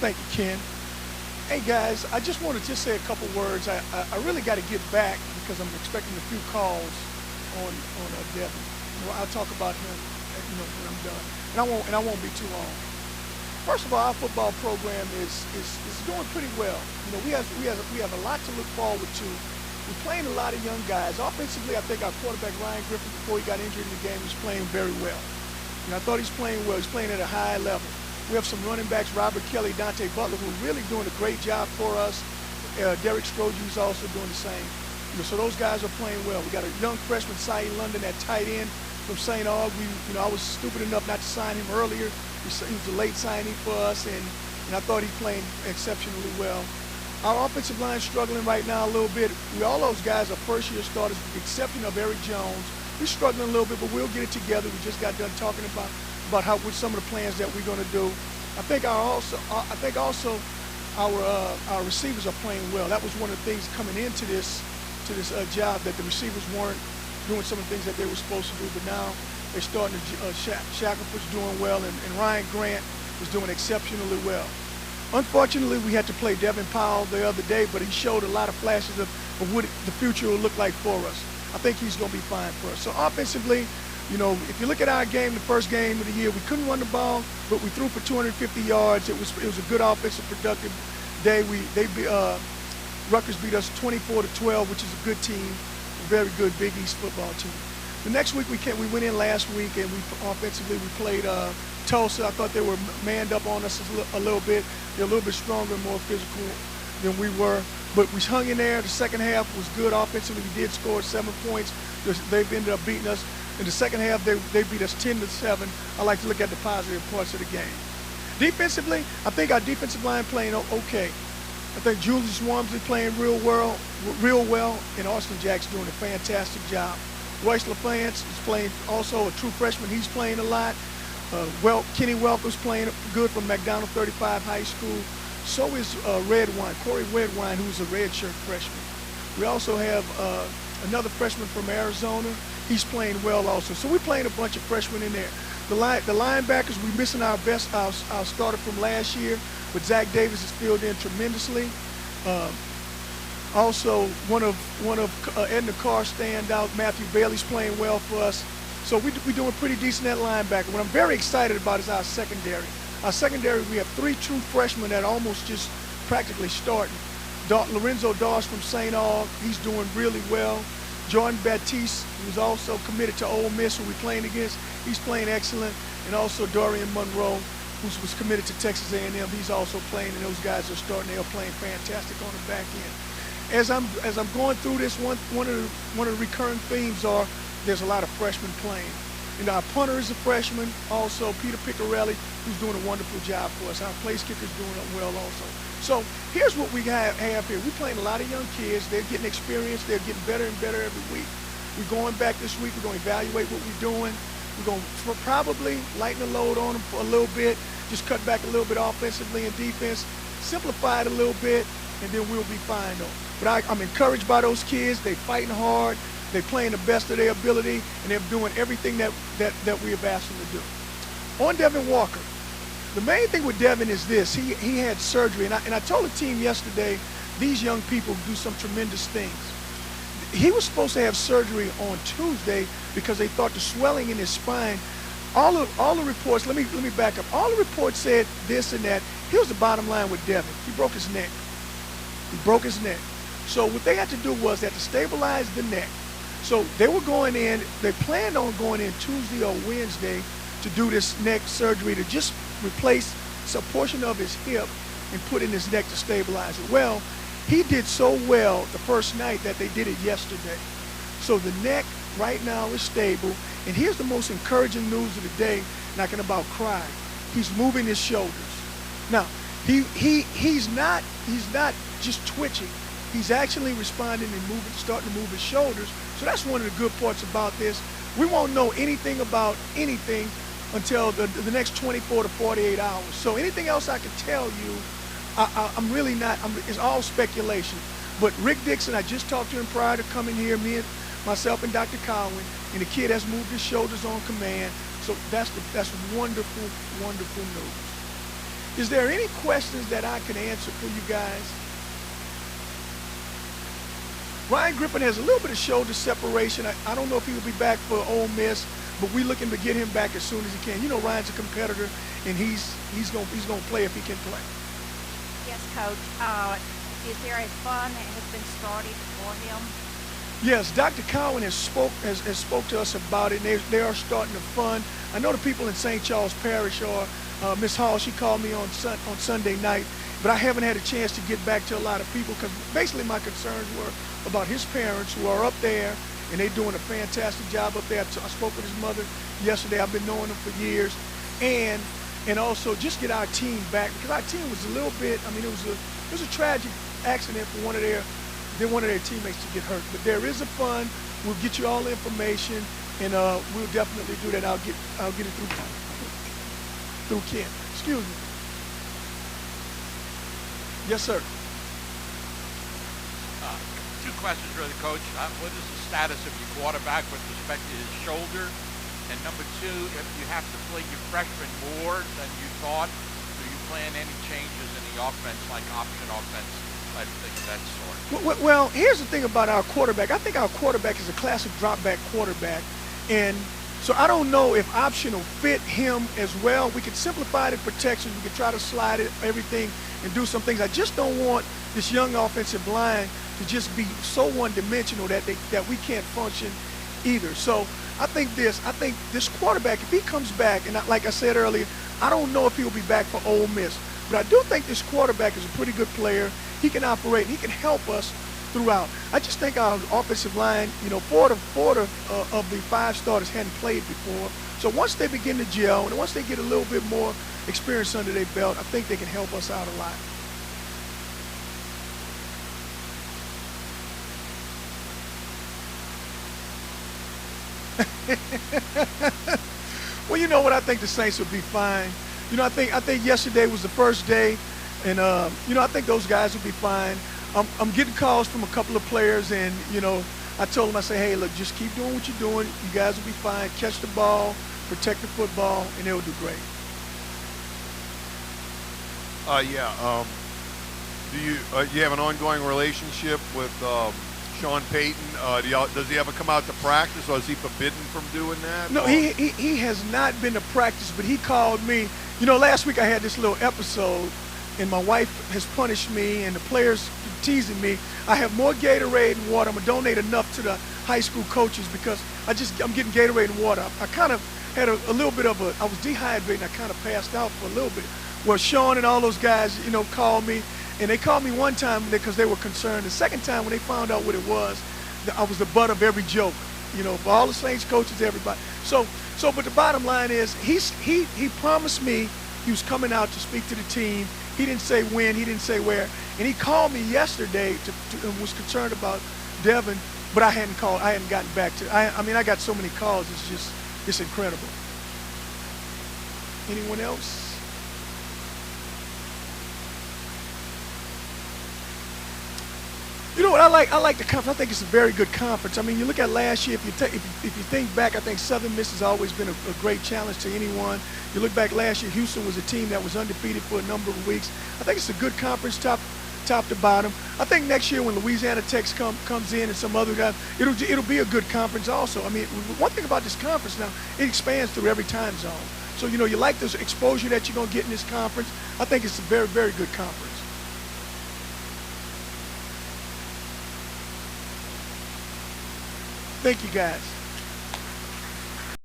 Thank you, Ken. Hey guys, I just want to just say a couple words. I really got to get back because I'm expecting a few calls on Devon. I'll talk about him, when I'm done, and I won't be too long. First of all, our football program is doing pretty well. We have a lot to look forward to. We're playing a lot of young guys. Offensively, I think our quarterback Ryan Griffin, before he got injured in the game, was playing very well. I thought he's playing well. He's playing at a high level. We have some running backs, Robert Kelly, Dante Butler, who are really doing a great job for us. Derek Stroge is also doing the same. So those guys are playing well. We got a young freshman, Cy London, at tight end from St. Aug. I was stupid enough not to sign him earlier. He was a late signing for us, and I thought he played exceptionally well. Our offensive line is struggling right now a little bit. All those guys are first-year starters, with the exception of Eric Jones. We're struggling a little bit, but we'll get it together. We just got done talking about with some of the plans that we're going to do. I think also our receivers are playing well. That was one of the things coming into this job, that the receivers weren't doing some of the things that they were supposed to do, but now they're starting to. Shackelford's doing well, and Ryan Grant is doing exceptionally well. Unfortunately, we had to play Devon Powell the other day, but he showed a lot of flashes of what the future will look like for us. I think he's going to be fine for us. So offensively, if you look at our game, the first game of the year, we couldn't run the ball, but we threw for 250 yards. It was a good offensive, productive day. Rutgers beat us 24-12, which is a good team, a very good Big East football team. The next week we went in last week, and offensively we played Tulsa. I thought they were manned up on us a little bit. They're a little bit stronger and more physical than we were. But we hung in there. The second half was good offensively. We did score 7 points. They've ended up beating us. In the second half, they beat us 10-7. I like to look at the positive parts of the game. Defensively, I think our defensive line playing okay. I think Julius Wormsley playing real well, and Austin Jack's doing a fantastic job. Royce LaFance is playing, also a true freshman. He's playing a lot. Kenny Welker's playing good from McDonald 35 High School. So is Corey Redwine, who's a redshirt freshman. We also have another freshman from Arizona. He's playing well also. So we're playing a bunch of freshmen in there. The linebackers, we're missing our starter from last year, but Zach Davis is filled in tremendously. Also, one of Edna Carr's standout, Matthew Bailey's playing well for us. So we're doing pretty decent at linebacker. What I'm very excited about is our secondary. Our secondary, we have 3 true freshmen that are almost just practically starting. Lorenzo Dawes from St. Aug, he's doing really well. Jordan Baptiste, who's also committed to Ole Miss, who we're playing against, he's playing excellent. And also Dorian Monroe, who was committed to Texas A&M, he's also playing, and those guys are starting. They're playing fantastic on the back end. As I'm going through this, one of the recurring themes are there's a lot of freshmen playing. And our punter is a freshman, also Peter Piccarelli, who's doing a wonderful job for us. Our place kicker's doing well also. So here's what we have here. We're playing a lot of young kids. They're getting experience. They're getting better and better every week. We're going back this week. We're going to evaluate what we're doing. We're going to probably lighten the load on them for a little bit, just cut back a little bit offensively and defense, simplify it a little bit, and then we'll be fine though. But I'm encouraged by those kids. They're fighting hard. They're playing the best of their ability, and they're doing everything that we have asked them to do. On Devon Walker, the main thing with Devon is this. He had surgery, and I told the team yesterday, these young people do some tremendous things. He was supposed to have surgery on Tuesday because they thought the swelling in his spine, all the reports, let me back up. All the reports said this and that. Here's the bottom line with Devon. He broke his neck. He broke his neck. So what they had to do was they had to stabilize the neck. So they were going in, they planned on going in Tuesday or Wednesday to do this neck surgery to just replace a portion of his hip and put in his neck to stabilize it. Well, he did so well the first night that they did it yesterday. So the neck right now is stable. And here's the most encouraging news of the day, and I can about cry. He's moving his shoulders. Now, he's not just twitching. He's actually responding and starting to move his shoulders. So that's one of the good parts about this. We won't know anything about anything until the next 24 to 48 hours. So anything else I can tell you, I'm really not, it's all speculation. But Rick Dixon, I just talked to him prior to coming here, myself and Dr. Cowan, and the kid has moved his shoulders on command. So that's wonderful, wonderful news. Is there any questions that I can answer for you guys? Ryan Griffin has a little bit of shoulder separation. I don't know if he will be back for Ole Miss, but we're looking to get him back as soon as he can. You know, Ryan's a competitor, and he's gonna play if he can play. Yes, Coach. Is there a fund that has been started for him? Yes, Dr. Cowan has spoke to us about it, and they are starting a fund. I know the people in St. Charles Parish are. Miss Hall, she called me on Sunday night, but I haven't had a chance to get back to a lot of people because basically my concerns were about his parents who are up there, and they're doing a fantastic job up there. I spoke with his mother yesterday. I've been knowing him for years, and also just get our team back because our team was a little bit. I mean, it was a tragic accident for one of their teammates to get hurt. But there is a fund. We'll get you all the information, and we'll definitely do that. I'll get it through Ken. Excuse me. Yes, sir. Two questions, really, Coach. What is the status of your quarterback with respect to his shoulder? And number two, if you have to play your freshman more than you thought, do you plan any changes in the offense, like option offense, type of thing of that sort? Well, here's the thing about our quarterback. I think our quarterback is a classic drop-back quarterback, and so I don't know if option will fit him as well. We could simplify the protection. We could try to slide it, everything, and do some things. I just don't want this young offensive line to just be so one-dimensional that we can't function either. So I think this quarterback, if he comes back, and like I said earlier, I don't know if he'll be back for Ole Miss, but I do think this quarterback is a pretty good player. He can operate, and he can help us throughout. I just think our offensive line, you know, four of the five starters hadn't played before. So once they begin to gel, and once they get a little bit more experience under their belt, I think they can help us out a lot. Well, you know what? I think the Saints will be fine. You know, I think yesterday was the first day, and you know, I think those guys will be fine. I'm getting calls from a couple of players, and you know, I told them, I say, hey, look, just keep doing what you're doing. You guys will be fine. Catch the ball, protect the football, and they'll do great. Yeah. Do you have an ongoing relationship with Sean Payton? Does he ever come out to practice, or is he forbidden from doing that? No, he has not been to practice, but he called me. You know, last week I had this little episode, and my wife has punished me, and the players teasing me. I have more Gatorade and water. I'm gonna donate enough to the high school coaches because I'm getting Gatorade and water. I kind of had a little bit of I was dehydrated, and I kind of passed out for a little bit. Well, Sean and all those guys, you know, called me, and they called me one time because they were concerned. The second time when they found out what it was, I was the butt of every joke, you know, for all the Saints coaches, everybody. But the bottom line is, he promised me he was coming out to speak to the team. He didn't say when, he didn't say where, and he called me yesterday and was concerned about Devon, but I hadn't gotten back to. I mean, I got so many calls. It's incredible. Anyone else? You know what I like? I like the conference. I think it's a very good conference. I mean, you look at last year. If you think back, I think Southern Miss has always been a great challenge to anyone. You look back last year, Houston was a team that was undefeated for a number of weeks. I think it's a good conference, top to bottom. I think next year when Louisiana Tech comes in and some other guys, it'll be a good conference also. I mean, one thing about this conference now, it expands through every time zone. So you know, you like this exposure that you're gonna get in this conference. I think it's a very, very good conference. Thank you, guys.